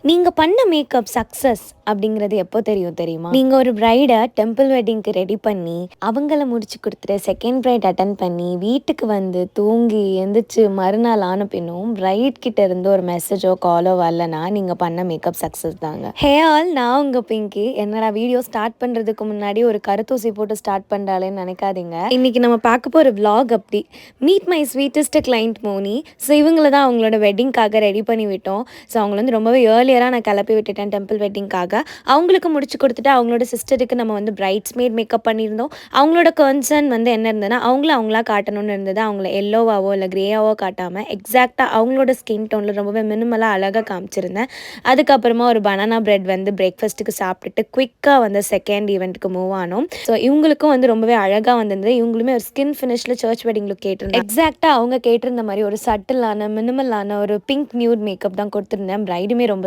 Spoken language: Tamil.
நீங்க பண்ண மேக்கப் சக்சஸ் அப்படிங்கிறது எப்போ தெரியுமா? நீங்க ஒரு பிரைட டெம்பிள் வெட்டிங்க்கு ரெடி பண்ணி, அவங்கள முடிச்சு குடுத்துட்டு, செகண்ட் பிரைட் அட்டெண்ட் பண்ணி, வீட்டுக்கு வந்து தூங்கி எந்திரிச்சு மறுநாள் ஆன பின்னும் பிரைட் கிட்ட இருந்து ஒரு மெசேஜோ, காலோ வரலனா, நீங்க பண்ண மேக்கப் சக்சஸ் தாங்க. ஹே ஆல், நான் உங்க பிங்கி. என்னடா வீடியோ ஸ்டார்ட் பண்றதுக்கு முன்னாடி ஒரு கருத்தூசி போட்டு ஸ்டார்ட் பண்றாளேன்னு நினைக்காதீங்க. இன்னைக்கு நம்ம பார்க்க போற விளாக் அப்படி. Meet my sweetest client Moni. So இவங்கள தான் அவங்களோட வெட்டிங்காக ரெடி பண்ணி விட்டோம். ஸோ அவங்கள வந்து ரொம்பவே ஏர்லியராக நான் கிளப்பி விட்டுட்டேன் டெம்பிள் வெட்டிங்காக. அவங்களுக்கு முடிச்சு கொடுத்துட்டு அவங்களோட சிஸ்டருக்கு நம்ம வந்து பிரைட்ஸ்மேட் மேக்கப் பண்ணியிருந்தோம். அவங்களோட கன்சர்ன் வந்து என்ன இருந்ததுன்னா, அவங்களா காட்டணும்னு இருந்தது. அவங்கள எல்லோவாவோ இல்லை கிரேயாவோ காட்டாமல் எக்ஸாக்டாக அவங்களோட ஸ்கின் டோனில் ரொம்பவே மினிமலாக அழகாக காமிச்சிருந்தேன். அதுக்கப்புறமா ஒரு பனானா பிரெட் வந்து பிரேக்ஃபாஸ்ட்டுக்கு சாப்பிட்டுட்டு குயிக்காக வந்து செகண்ட் ஈவெண்ட்டுக்கு மூவ் ஆனோம். ஸோ இவங்களுக்கும் வந்து ரொம்பவே அழகாக வந்திருந்தது. இவங்களுமே ஒரு ஸ்கின் ஃபினிஷில் சர்ச் வெட்டிங் லுக் கேட்டிருந்தாங்க. எக்ஸாக்டாக அவங்க கேட்டிருந்த மாதிரி ஒரு சட்டிலான மினிமலான ஒரு பிங்க் நியூட் மேக்கப் தான் கொடுத்துருந்தேன். பிரைடுமே ரொம்ப